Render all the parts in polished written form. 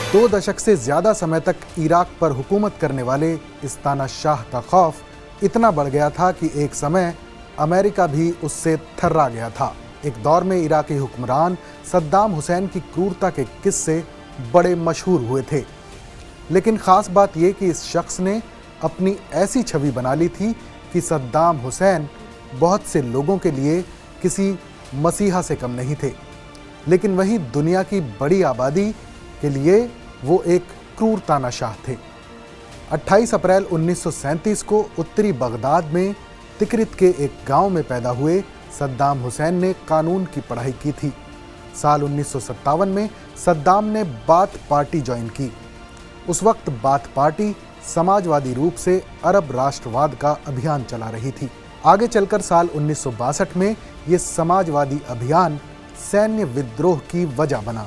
2 दशक से ज्यादा समय तक इराक पर हुकूमत करने वाले इस तानाशाह का खौफ इतना बढ़ गया था कि एक समय अमेरिका भी उससे थर्रा गया था। एक दौर में इराकी हुक्मरान सद्दाम हुसैन की क्रूरता के किस्से बड़े मशहूर हुए थे, लेकिन खास बात यह कि इस शख्स ने अपनी ऐसी छवि बना ली थी कि सद्दाम हुसैन बहुत से लोगों के लिए किसी मसीहा से कम नहीं थे, लेकिन वहीं दुनिया की बड़ी आबादी के लिए वो एक क्रूर तानाशाह थे। 28 अप्रैल 1937 को उत्तरी बगदाद में तिकरित के एक गांव में पैदा हुए सद्दाम हुसैन ने कानून की पढ़ाई की थी। साल 1957 में सद्दाम ने बाथ पार्टी ज्वाइन की। उस वक्त बाथ पार्टी समाजवादी रूप से अरब राष्ट्रवाद का अभियान चला रही थी। आगे चलकर साल 1962 में ये समाजवादी अभियान सैन्य विद्रोह की वजह बना।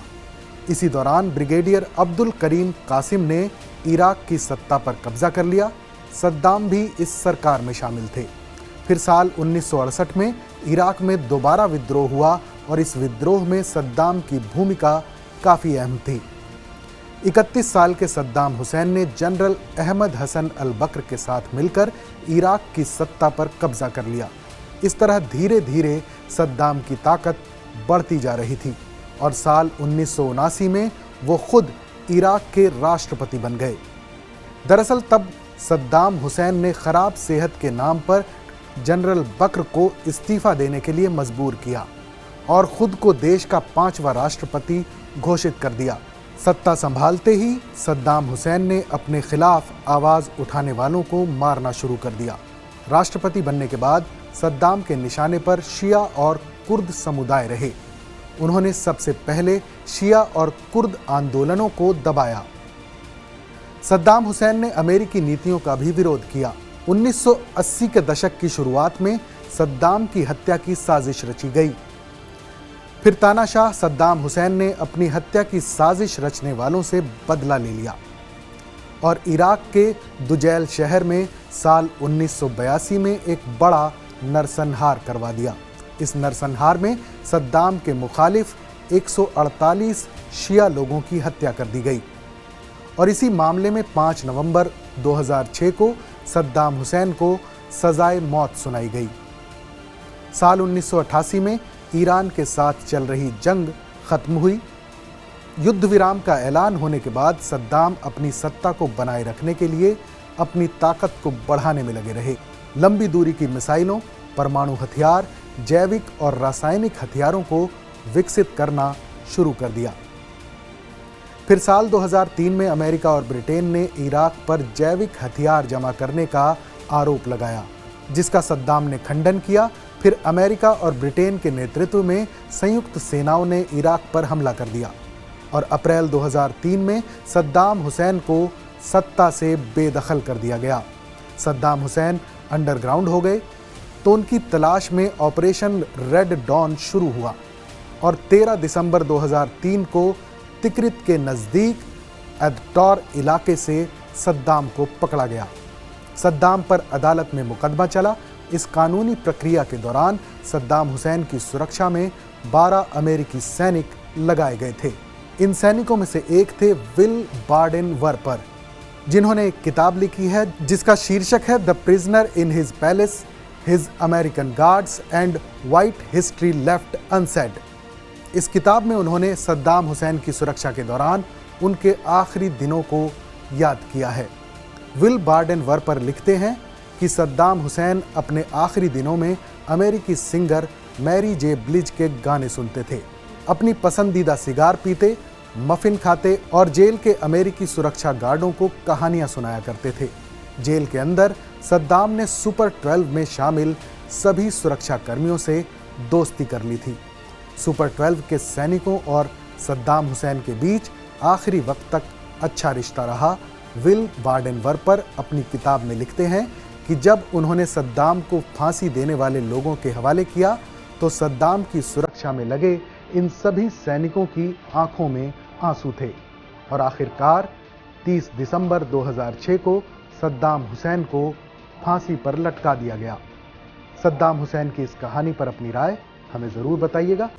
इसी दौरान ब्रिगेडियर अब्दुल करीम कासिम ने इराक की सत्ता पर कब्जा कर लिया। सद्दाम भी इस सरकार में शामिल थे। फिर साल 1968 में इराक में दोबारा विद्रोह हुआ और इस विद्रोह में सद्दाम की भूमिका काफ़ी अहम थी। 31 साल के सद्दाम हुसैन ने जनरल अहमद हसन अल बकर के साथ मिलकर इराक की सत्ता पर कब्जा कर लिया। इस तरह धीरे धीरे सद्दाम की ताकत बढ़ती जा रही थी और साल 1979 में वो खुद इराक के राष्ट्रपति बन गए। दरअसल तब सद्दाम हुसैन ने खराब सेहत के नाम पर जनरल बकर को इस्तीफा देने के लिए मजबूर किया और खुद को देश का 5वां राष्ट्रपति घोषित कर दिया। सत्ता संभालते ही सद्दाम हुसैन ने अपने खिलाफ आवाज़ उठाने वालों को मारना शुरू कर दिया। राष्ट्रपति बनने के बाद सद्दाम के निशाने पर शिया और कुर्द समुदाय रहे। उन्होंने सबसे पहले शिया और कुर्द आंदोलनों को दबाया। सद्दाम हुसैन ने अमेरिकी नीतियों का भी विरोध किया। 1980 के दशक की शुरुआत में सद्दाम की हत्या की साजिश रची गई। फिर तानाशाह सद्दाम हुसैन ने अपनी हत्या की साजिश रचने वालों से बदला ले लिया और इराक के दुजैल शहर में साल 1982 में एक बड़ा नरसंहार करवा दिया। इस नरसंहार में सद्दाम के मुखालिफ 148 शिया लोगों की हत्या कर दी गई और इसी मामले में 5 नवंबर 2006 को सद्दाम हुसैन को सजाए मौत सुनाई गई। साल 1988 में ईरान के साथ चल रही जंग खत्म हुई। युद्ध विराम का ऐलान होने के बाद सद्दाम अपनी सत्ता को बनाए रखने के लिए अपनी ताकत को बढ़ाने में लगे रहे। लंबी दूरी की मिसाइलों, परमाणु हथियार, जैविक और रासायनिक हथियारों को विकसित करना शुरू कर दिया। फिर साल 2003 में अमेरिका और ब्रिटेन ने इराक पर जैविक हथियार जमा करने का आरोप लगाया, जिसका सद्दाम ने खंडन किया। फिर अमेरिका और ब्रिटेन के नेतृत्व में संयुक्त सेनाओं ने इराक पर हमला कर दिया और अप्रैल 2003 में सद्दाम हुसैन को सत्ता से बेदखल कर दिया गया। सद्दाम हुसैन अंडरग्राउंड हो गए तो उनकी तलाश में ऑपरेशन रेड डॉन शुरू हुआ और 13 दिसंबर 2003 को तिकरित के नज़दीक एदटौर इलाके से सद्दाम को पकड़ा गया। सद्दाम पर अदालत में मुकदमा चला। इस कानूनी प्रक्रिया के दौरान सद्दाम हुसैन की सुरक्षा में 12 अमेरिकी सैनिक लगाए गए थे। इन सैनिकों में से एक थे विल बार्डेन वर्पर, जिन्होंने एक किताब लिखी है जिसका शीर्षक है the prisoner in his palace, his American guards and white history left unsaid. इस किताब में उन्होंने सद्दाम हुसैन की सुरक्षा के दौरान उनके आखिरी दिनों को याद किया है। विल बार्डेन वर्पर लिखते हैं कि सद्दाम हुसैन अपने आखिरी दिनों में अमेरिकी सिंगर मैरी जे ब्लिज के गाने सुनते थे, अपनी पसंदीदा सिगार पीते, मफिन खाते और जेल के अमेरिकी सुरक्षा गार्डों को कहानियां सुनाया करते थे। जेल के अंदर सद्दाम ने सुपर 12 में शामिल सभी सुरक्षा कर्मियों से दोस्ती कर ली थी। सुपर 12 के सैनिकों और सद्दाम हुसैन के बीच आखिरी वक्त तक अच्छा रिश्ता रहा। विल बार्डेन वर्पर अपनी किताब में लिखते हैं कि जब उन्होंने सद्दाम को फांसी देने वाले लोगों के हवाले किया तो सद्दाम की सुरक्षा में लगे इन सभी सैनिकों की आंखों में आंसू थे और आखिरकार 30 दिसंबर 2006 को सद्दाम हुसैन को फांसी पर लटका दिया गया। सद्दाम हुसैन की इस कहानी पर अपनी राय हमें ज़रूर बताइएगा।